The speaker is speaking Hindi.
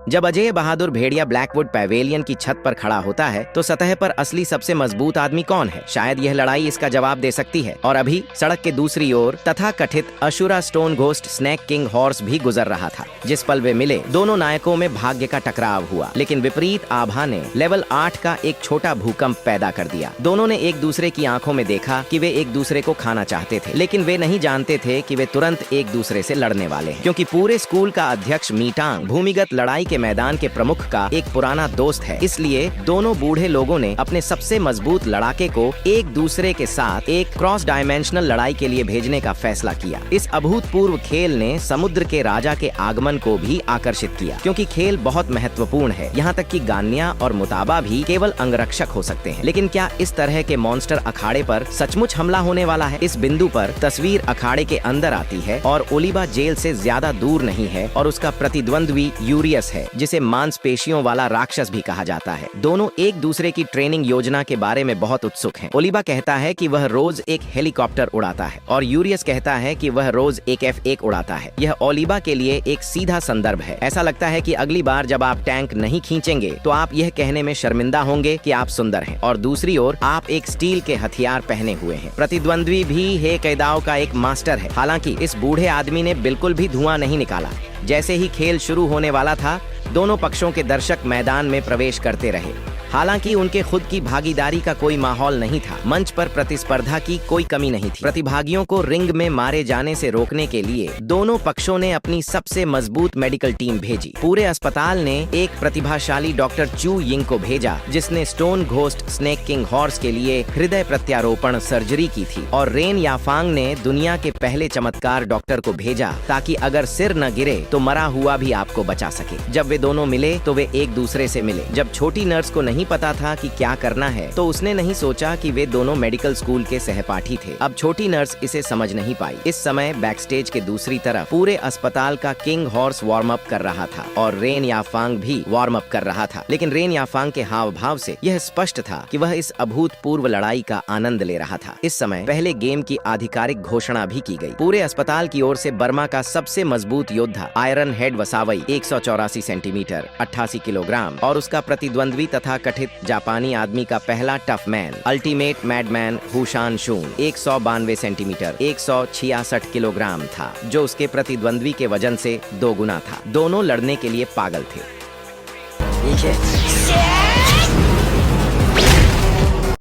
जब अजय बहादुर भेड़िया ब्लैकवुड पैवेलियन की छत पर खड़ा होता है तो सतह पर असली सबसे मजबूत आदमी कौन है? शायद यह लड़ाई इसका जवाब दे सकती है। और अभी सड़क के दूसरी ओर तथा कथित अशुरा stone ghost snake king horse भी गुजर रहा था। जिस पल वे मिले, दोनों नायकों में भाग्य का टकराव हुआ, लेकिन विपरीत आभा ने लेवल 8 का एक छोटा भूकंप पैदा कर दिया। दोनों ने एक दूसरे की आंखों में देखा कि वे एक दूसरे को खाना चाहते थे, लेकिन वे नहीं जानते थे कि वे तुरंत एक दूसरे से लड़ने वाले हैं, क्योंकि पूरे स्कूल का अध्यक्ष मीटांग भूमिगत लड़ाई के मैदान के प्रमुख का एक पुराना दोस्त है। इसलिए दोनों बूढ़े लोगों ने अपने सबसे मजबूत लड़ाके को एक दूसरे के साथ एक क्रॉस डायमेंशनल लड़ाई के लिए भेजने का फैसला किया। इस अभूतपूर्व खेल ने समुद्र के राजा के आगमन को भी आकर्षित किया, क्योंकि खेल बहुत महत्वपूर्ण है। यहाँ तक कि गान्या और मुताबा भी केवल अंगरक्षक हो सकते हैं। लेकिन क्या इस तरह के मॉन्स्टर अखाड़े पर सचमुच हमला होने वाला है? इस बिंदु पर तस्वीर अखाड़े के अंदर आती है और ओलिवा जेल से ज्यादा दूर नहीं है और उसका प्रतिद्वंद्वी यूरियस है, जिसे मांसपेशियों वाला राक्षस भी कहा जाता है। दोनों एक दूसरे की ट्रेनिंग योजना के बारे में बहुत उत्सुक हैं। ओलिवा कहता है कि वह रोज एक हेलीकॉप्टर उड़ाता है और यूरियस कहता है कि वह रोज एक F1 उड़ाता है। यह ओलिवा के लिए एक सीधा संदर्भ है। ऐसा लगता है कि अगली बार जब आप टैंक नहीं खींचेंगे तो आप यह कहने में शर्मिंदा होंगे कि आप सुंदर हैं, और दूसरी ओर आप एक स्टील के हथियार पहने हुए हैं। प्रतिद्वंद्वी भी हे कैदाओ का एक मास्टर है। हालांकि इस बूढ़े आदमी ने बिल्कुल भी धुआं नहीं निकाला। जैसे ही खेल शुरू होने वाला था, दोनों पक्षों के दर्शक मैदान में प्रवेश करते रहे। हालांकि उनके खुद की भागीदारी का कोई माहौल नहीं था। मंच पर प्रतिस्पर्धा की कोई कमी नहीं थी। प्रतिभागियों को रिंग में मारे जाने से रोकने के लिए दोनों पक्षों ने अपनी सबसे मजबूत मेडिकल टीम भेजी। पूरे अस्पताल ने एक प्रतिभाशाली डॉक्टर चू यिंग को भेजा, जिसने stone ghost snake king horse के लिए हृदय प्रत्यारोपण सर्जरी की थी। और रेन याफांग ने दुनिया के पहले चमत्कार डॉक्टर को भेजा, ताकि अगर सिर न गिरे तो मरा हुआ भी आपको बचा सके। जब वे दोनों मिले तो वे एक दूसरे से मिले। जब छोटी नर्स को नहीं पता था कि क्या करना है, तो उसने नहीं सोचा कि वे दोनों मेडिकल स्कूल के सहपाठी थे। अब छोटी नर्स इसे समझ नहीं पाई। इस समय बैकस्टेज के दूसरी तरफ पूरे अस्पताल का किंग हॉर्स वार्म अप कर रहा था और रेन याफांग भी वार्म अप कर रहा था। लेकिन रेन याफांग के हाव भाव से यह स्पष्ट था कि वह इस अभूतपूर्व लड़ाई का आनंद ले रहा था। इस समय पहले गेम की आधिकारिक घोषणा भी की गई। पूरे अस्पताल की ओर से बर्मा का सबसे मजबूत योद्धा आयरन हेड वसावई 184 सेंटीमीटर 88 किलोग्राम और उसका प्रतिद्वंद्वी तथा कथित जापानी आदमी का पहला टफ मैन अल्टीमेट मैडमैन हुशान शून 192 सेंटीमीटर 166 किलोग्राम था, जो उसके प्रतिद्वंद्वी के वजन से 2 गुना था। दोनों लड़ने के लिए पागल थे।